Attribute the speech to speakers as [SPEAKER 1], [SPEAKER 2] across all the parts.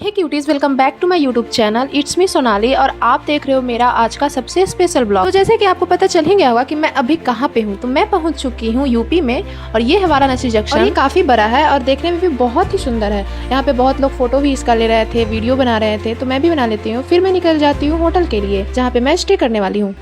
[SPEAKER 1] Hey cuties, welcome back to my YouTube channel. It's me Sonali और आप देख रहे हो मेरा आज का सबसे स्पेशल ब्लॉग। तो जैसे कि आपको पता चल ही गया होगा कि मैं अभी कहाँ पे हूँ। तो मैं पहुँच चुकी हूँ यूपी में और ये है वाराणसी जंक्शन। और ये काफ़ी बड़ा है और देखने में भी बहुत ही सुंदर है। यहाँ पे बहुत लोग फोटो भी इसका ले रहे थे, वीडियो बना रहे थे, तो मैं भी बना लेती हूँ। फिर मैं निकल जाती हूँ होटल के लिए जहाँ पे मैं स्टे करने वाली हूँ।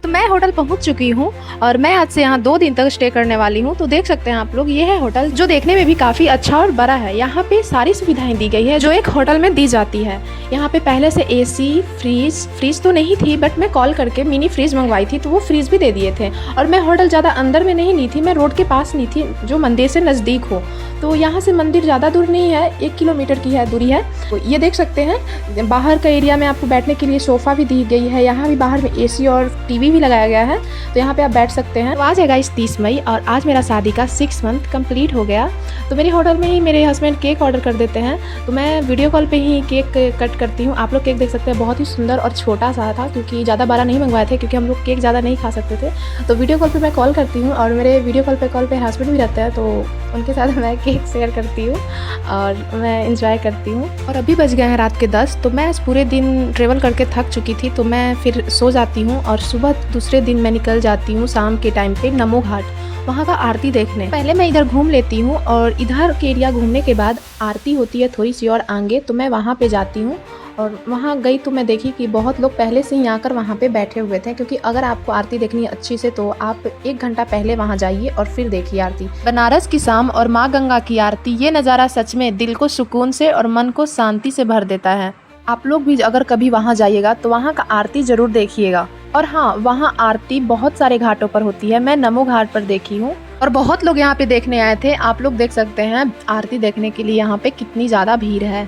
[SPEAKER 1] मैं होटल पहुंच चुकी हूं और मैं आज से यहाँ 2 दिन तक स्टे करने वाली हूं। तो देख सकते हैं आप लोग, ये है होटल जो देखने में भी काफ़ी अच्छा और बड़ा है। यहाँ पे सारी सुविधाएं दी गई है जो एक होटल में दी जाती है। यहाँ पे पहले से एसी, फ्रीज तो नहीं थी, बट मैं कॉल करके मिनी फ्रीज मंगवाई थी तो वो फ्रीज भी दे दिए थे। और मैं होटल ज़्यादा अंदर में नहीं ली थी, मैं रोड के पास ली थी जो मंदिर से नज़दीक हो। तो यहाँ से मंदिर ज़्यादा दूर नहीं है, 1 किलोमीटर की है दूरी है। तो ये देख सकते हैं बाहर का एरिया में आपको बैठने के लिए सोफ़ा भी दी गई है। यहाँ भी बाहर में एसी और टीवी भी लगाया गया है, तो यहाँ पे आप बैठ सकते हैं। तो आज है गाइस 30 मई और आज मेरा शादी का 6 मंथ कंप्लीट हो गया। तो मेरे होटल में ही मेरे हस्बैंड केक ऑर्डर कर देते हैं, तो मैं वीडियो कॉल पे ही केक कट करती हूँ। आप लोग केक देख सकते हैं, बहुत ही सुंदर और छोटा सा था क्योंकि ज़्यादा बड़ा नहीं मंगवाए थे क्योंकि हम लोग केक ज़्यादा नहीं खा सकते थे। तो वीडियो कॉल पर मैं कॉल करती हूँ और मेरे वीडियो कॉल पे हस्बैंड भी रहते हैं, तो उनके साथ मैं केक शेयर करती हूँ और मैं इंजॉय करती हूँ। और अभी बज गए हैं रात के 10। तो मैं आज पूरे दिन ट्रेवल करके थक चुकी थी, तो मैं फिर सो जाती हूँ और सुबह दूसरे दिन मैं निकल जाती हूँ शाम के टाइम पे नमो घाट, वहाँ का आरती देखने। पहले मैं इधर घूम लेती हूँ और इधर के एरिया घूमने के बाद आरती होती है थोड़ी सी और आगे, तो मैं वहाँ पे जाती हूँ। और वहाँ गई तो मैं देखी कि बहुत लोग पहले से ही आकर वहाँ पे बैठे हुए थे, क्योंकि अगर आपको आरती देखनी है अच्छी से तो आप 1 घंटा पहले वहाँ जाइए और फिर देखिए आरती। बनारस की शाम और माँ गंगा की आरती, ये नज़ारा सच में दिल को सुकून से और मन को शांति से भर देता है। आप लोग भी अगर कभी वहाँ जाइएगा तो वहाँ का आरती ज़रूर देखिएगा। और हाँ, वहाँ आरती बहुत सारे घाटों पर होती है। मैं नमो घाट पर देखी हूँ और बहुत लोग यहाँ पे देखने आए थे। आप लोग देख सकते हैं आरती देखने के लिए यहाँ पे कितनी ज़्यादा भीड़ है।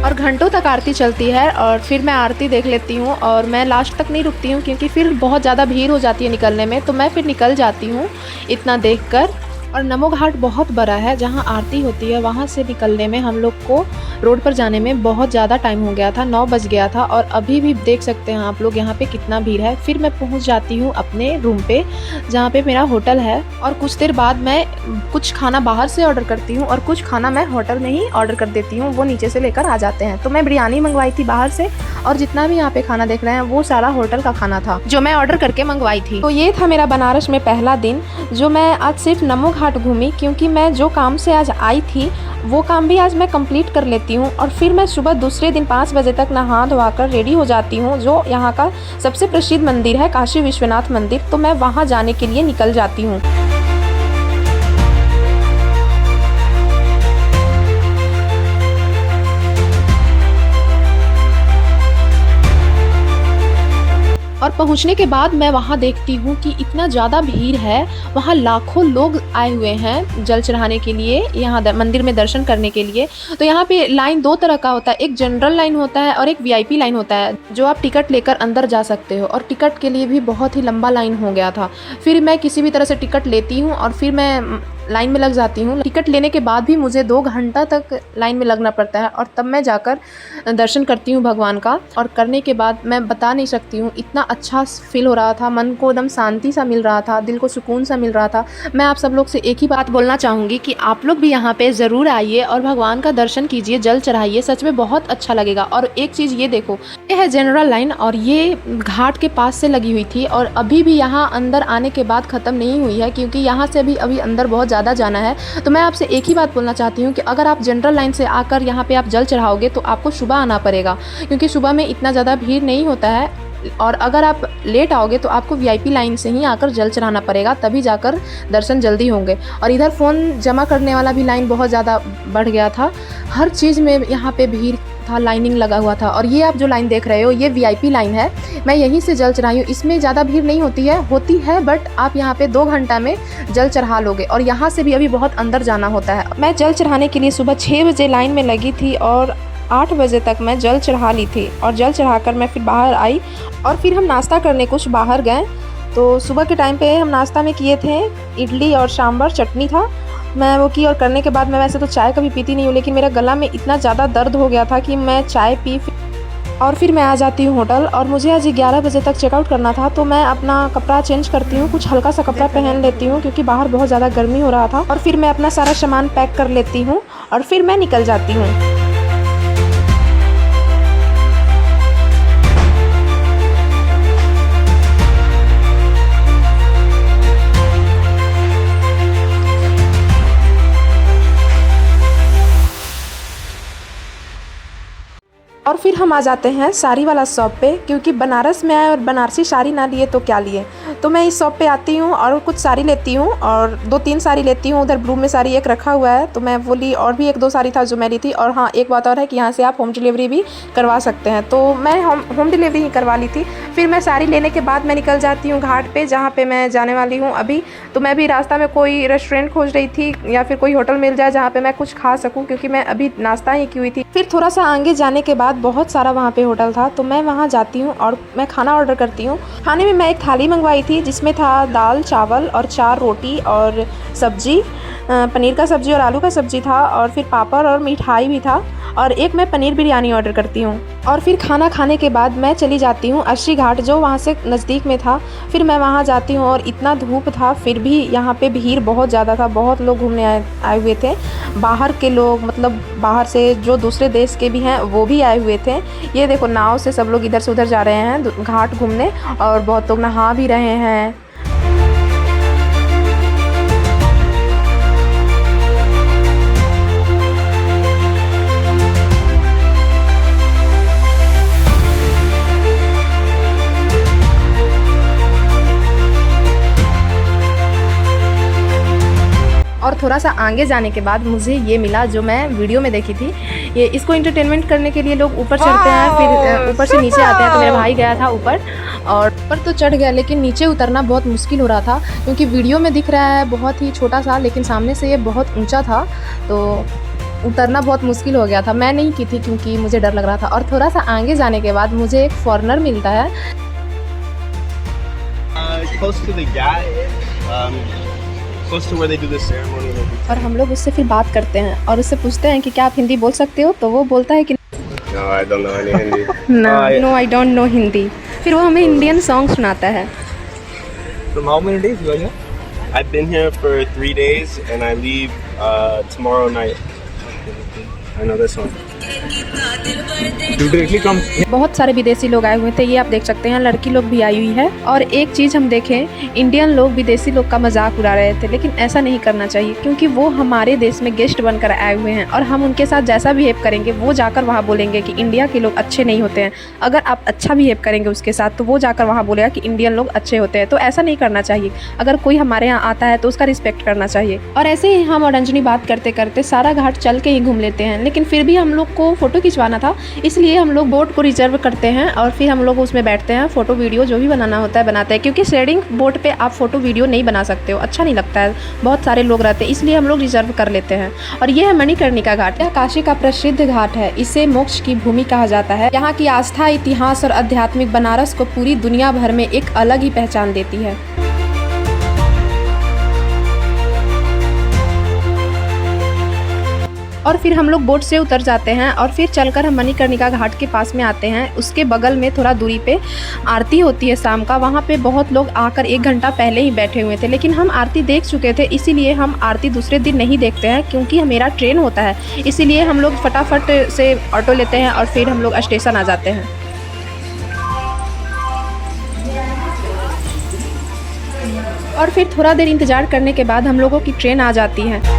[SPEAKER 1] और घंटों तक आरती चलती है और फिर मैं आरती देख लेती हूँ और मैं लास्ट तक नहीं रुकती हूँ क्योंकि फिर बहुत ज़्यादा भीड़ हो जाती है निकलने में, तो मैं फिर निकल जाती हूँ इतना देखकर। और नमो घाट बहुत बड़ा है, जहाँ आरती होती है वहाँ से निकलने में हम लोग को रोड पर जाने में बहुत ज़्यादा टाइम हो गया था, 9 बज गया था। और अभी भी देख सकते हैं आप लोग यहाँ पे कितना भीड़ है। फिर मैं पहुँच जाती हूँ अपने रूम पे जहाँ पे मेरा होटल है। और कुछ देर बाद मैं कुछ खाना बाहर से ऑर्डर करती हूँ और कुछ खाना मैं होटल में ही ऑर्डर कर देती हूँ, वो नीचे से लेकर आ जाते हैं। तो मैं बिरयानी मंगवाई थी बाहर से और जितना भी यहाँ पे खाना देख रहे हैं वो सारा होटल का खाना था जो मैं ऑर्डर करके मंगवाई थी। तो ये था मेरा बनारस में पहला दिन, जो मैं आज सिर्फ नमो घाट घूमी क्योंकि मैं जो काम से आज आई थी वो काम भी आज मैं कंप्लीट कर लेती हूँ। और फिर मैं सुबह दूसरे दिन 5 बजे तक नहा धोकर रेडी हो जाती हूँ, जो यहाँ का सबसे प्रसिद्ध मंदिर है काशी विश्वनाथ मंदिर। तो मैं वहाँ जाने के लिए निकल जाती हूँ। और पहुंचने के बाद मैं वहां देखती हूं कि इतना ज़्यादा भीड़ है, वहां लाखों लोग आए हुए हैं जल चढ़ाने के लिए, यहाँ मंदिर में दर्शन करने के लिए। तो यहाँ पे लाइन 2 तरह का होता है, एक जनरल लाइन होता है और एक वीआईपी लाइन होता है, जो आप टिकट लेकर अंदर जा सकते हो। और टिकट के लिए भी बहुत ही लंबा लाइन हो गया था। फिर मैं किसी भी तरह से टिकट लेती हूँ और फिर मैं लाइन में लग जाती हूँ। टिकट लेने के बाद भी मुझे 2 घंटा तक लाइन में लगना पड़ता है और तब मैं जाकर दर्शन करती हूँ भगवान का। और करने के बाद मैं बता नहीं सकती हूँ, इतना अच्छा फील हो रहा था, मन को एकदम शांति सा मिल रहा था, दिल को सुकून सा मिल रहा था। मैं आप सब लोग से एक ही बात बोलना चाहूँगी कि आप लोग भी यहाँ पे ज़रूर आइए और भगवान का दर्शन कीजिए, जल चढ़ाइए, सच में बहुत अच्छा लगेगा। और एक चीज़ ये देखो, ये है जनरल लाइन और ये घाट के पास से लगी हुई थी और अभी भी यहाँ अंदर आने के बाद ख़त्म नहीं हुई है, क्योंकि यहाँ से अभी अंदर बहुत ज़्यादा जाना है। तो मैं आपसे एक ही बात बोलना चाहती हूँ कि अगर आप जनरल लाइन से आकर यहाँ पे आप जल चढ़ाओगे तो आपको सुबह आना पड़ेगा, क्योंकि सुबह में इतना ज़्यादा भीड़ नहीं होता है। और अगर आप लेट आओगे तो आपको वीआईपी लाइन से ही आकर जल चढ़ाना पड़ेगा, तभी जाकर दर्शन जल्दी होंगे। और इधर फ़ोन जमा करने वाला भी लाइन बहुत ज़्यादा बढ़ गया था, हर चीज़ में यहाँ पे भीड़ था, लाइनिंग लगा हुआ था। और ये आप जो लाइन देख रहे हो ये वीआईपी लाइन है, मैं यहीं से जल चढ़ाई हूँ। इसमें ज़्यादा भीड़ नहीं होती है बट आप यहाँ पे 2 घंटा में जल चढ़ा लोगे और यहाँ से भी अभी बहुत अंदर जाना होता है। मैं जल चढ़ाने के लिए सुबह 6 बजे लाइन में लगी थी और 8 बजे तक मैं जल चढ़ा ली थी। और जल चढ़ाकर मैं फिर बाहर आई और फिर हम नाश्ता करने कुछ बाहर गए। तो सुबह के टाइम पे हम नाश्ता में किए थे इडली और सांभर चटनी था। मैं वो की और करने के बाद मैं वैसे तो चाय कभी पीती नहीं हूँ, लेकिन मेरा गला में इतना ज़्यादा दर्द हो गया था कि मैं चाय पी और फिर मैं आ जाती हूँ होटल। और मुझे आज 11 बजे तक चेकआउट करना था, तो मैं अपना कपड़ा चेंज करती हूँ, कुछ हल्का सा कपड़ा पहन लेती हूँ क्योंकि बाहर बहुत ज़्यादा गर्मी हो रहा था। और फिर मैं अपना सारा सामान पैक कर लेती हूँ और फिर मैं निकल जाती हूँ। और फिर हम आ जाते हैं साड़ी वाला शॉप पे, क्योंकि बनारस में आए और बनारसी साड़ी ना लिए तो क्या लिए। तो मैं इस शॉप पे आती हूँ और कुछ साड़ी लेती हूँ और 2-3 साड़ी लेती हूँ। उधर ब्लू में साड़ी एक रखा हुआ है तो मैं वो ली, और भी 1-2 साड़ी था जो मैं ली थी। और हाँ, एक बात और है कि यहाँ से आप होम डिलीवरी भी करवा सकते हैं, तो मैं होम डिलीवरी ही करवा ली थी। फिर मैं साड़ी लेने के बाद मैं निकल जाती हूँ घाट पर, जहाँ पर मैं जाने वाली हूँ अभी। तो मैं भी रास्ता में कोई रेस्टोरेंट खोज रही थी या फिर कोई होटल मिल जाए जहाँ पर मैं कुछ खा सकूँ, क्योंकि मैं अभी नाश्ता ही की हुई थी। फिर थोड़ा सा आगे जाने के बाद बहुत सारा वहाँ पे होटल था, तो मैं वहाँ जाती हूँ और मैं खाना ऑर्डर करती हूँ। खाने में मैं एक थाली मंगवाई थी जिसमें था दाल चावल और 4 रोटी और सब्जी, पनीर का सब्जी और आलू का सब्जी था, और फिर पापड़ और मिठाई भी था, और एक मैं पनीर बिरयानी ऑर्डर करती हूँ। और फिर खाना खाने के बाद मैं चली जाती हूँ अस्सी घाट, जो वहाँ से नज़दीक में था। फिर मैं वहाँ जाती हूँ और इतना धूप था, फिर भी यहाँ पे भीड़ बहुत ज़्यादा था, बहुत लोग घूमने आए हुए थे। बाहर के लोग, मतलब बाहर से जो दूसरे देश के भी हैं वो भी आए हुए थे। ये देखो, नाव से सब लोग इधर से उधर जा रहे हैं घाट घूमने, और बहुत लोग नहा भी रहे हैं। और थोड़ा सा आगे जाने के बाद मुझे ये मिला जो मैं वीडियो में देखी थी। ये इसको एंटरटेनमेंट करने के लिए लोग ऊपर चढ़ते हैं, फिर ऊपर से नीचे आते हैं। तो मेरा भाई गया था ऊपर, और ऊपर तो चढ़ गया, लेकिन नीचे उतरना बहुत मुश्किल हो रहा था, क्योंकि वीडियो में दिख रहा है बहुत ही छोटा सा, लेकिन सामने से ये बहुत ऊंचा था, तो उतरना बहुत मुश्किल हो गया था। मैं नहीं की थी क्योंकि मुझे डर लग रहा था। और थोड़ा सा आगे जाने के बाद मुझे एक फॉरेनर मिलता है।
[SPEAKER 2] Close to where they do the ceremony.
[SPEAKER 1] और हम लोग उससे फिर बात करते हैं और उससे पूछते हैं कि क्या आप हिंदी बोल सकते हो, तो वो बोलता है कि
[SPEAKER 2] No, I don't know any Hindi.
[SPEAKER 1] No I don't know Hindi. फिर वो हमें इंडियन सॉन्ग सुनाता है।
[SPEAKER 2] From how many days you are here? I've been here for 3 days and I leave tomorrow night. I know this one. You directly come.
[SPEAKER 1] बहुत सारे विदेशी लोग आए हुए थे, ये आप देख सकते हैं, लड़की लोग भी आई हुई है। और एक चीज़ हम देखें, इंडियन लोग विदेशी लोग का मजाक उड़ा रहे थे, लेकिन ऐसा नहीं करना चाहिए, क्योंकि वो हमारे देश में गेस्ट बनकर आए हुए हैं, और हम उनके साथ जैसा बिहेव करेंगे वो जाकर वहाँ बोलेंगे कि इंडिया के लोग अच्छे नहीं होते हैं। अगर आप अच्छा बिहेव करेंगे उसके साथ, तो वो जाकर वहाँ बोलेगा कि इंडियन लोग अच्छे होते हैं। तो ऐसा नहीं करना चाहिए। अगर कोई हमारे यहाँ आता है तो उसका रिस्पेक्ट करना चाहिए। और ऐसे ही हम और अंजनी बात करते करते सारा घाट चल के ही घूम लेते हैं, लेकिन फिर भी हम लोग को फ़ोटो खिंचवाना था, इसलिए हम लोग बोट को रिजर्व करते हैं और फिर हम लोग उसमें बैठते हैं। फ़ोटो वीडियो जो भी बनाना होता है बनाते हैं, क्योंकि शेयरिंग बोट पे आप फ़ोटो वीडियो नहीं बना सकते हो, अच्छा नहीं लगता है, बहुत सारे लोग रहते हैं, इसलिए हम लोग रिजर्व कर लेते हैं। और ये है मणिकर्णिका घाट। यह काशी का प्रसिद्ध घाट है, इसे मोक्ष की भूमि कहा जाता है। यहाँ की आस्था, इतिहास और आध्यात्मिक बनारस को पूरी दुनिया भर में एक अलग ही पहचान देती है। और फिर हम लोग बोट से उतर जाते हैं और फिर चलकर हम मणिकर्णिका घाट के पास में आते हैं। उसके बगल में थोड़ा दूरी पे आरती होती है शाम का। वहाँ पे बहुत लोग आकर 1 घंटा पहले ही बैठे हुए थे, लेकिन हम आरती देख चुके थे, इसीलिए हम आरती दूसरे दिन नहीं देखते हैं, क्योंकि मेरा ट्रेन होता है। इसीलिए हम लोग फटाफट से ऑटो लेते हैं और फिर हम लोग स्टेशन आ जाते हैं। और फिर थोड़ा देर इंतज़ार करने के बाद हम लोगों की ट्रेन आ जाती है।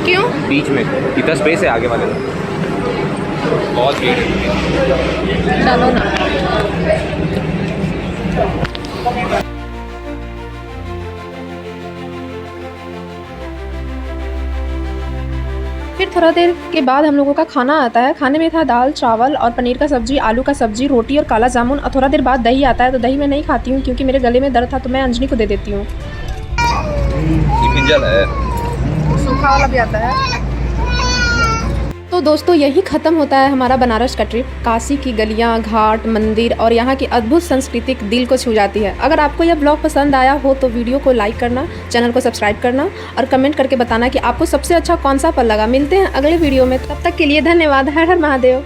[SPEAKER 1] क्यों?
[SPEAKER 2] बीच में कितना स्पेस है आगे वाले में, बहुत भीड़ है।
[SPEAKER 1] चलो ना। फिर फिर थोड़ा देर के बाद हम लोगों का खाना आता है। खाने में था दाल चावल और पनीर का सब्जी, आलू का सब्जी, रोटी और काला जामुन। और थोड़ा देर बाद दही आता है, तो दही मैं नहीं खाती हूँ क्योंकि मेरे गले में दर्द था, तो मैं अंजनी को दे देती हूँ। सूखा वाला भी आता है। तो दोस्तों यही ख़त्म होता है हमारा बनारस का ट्रिप। काशी की गलियाँ, घाट, मंदिर और यहाँ की अद्भुत संस्कृति दिल को छू जाती है। अगर आपको यह ब्लॉग पसंद आया हो तो वीडियो को लाइक करना, चैनल को सब्सक्राइब करना और कमेंट करके बताना कि आपको सबसे अच्छा कौन सा पल लगा। मिलते हैं अगले वीडियो में, तब तक के लिए धन्यवाद। हर हर महादेव।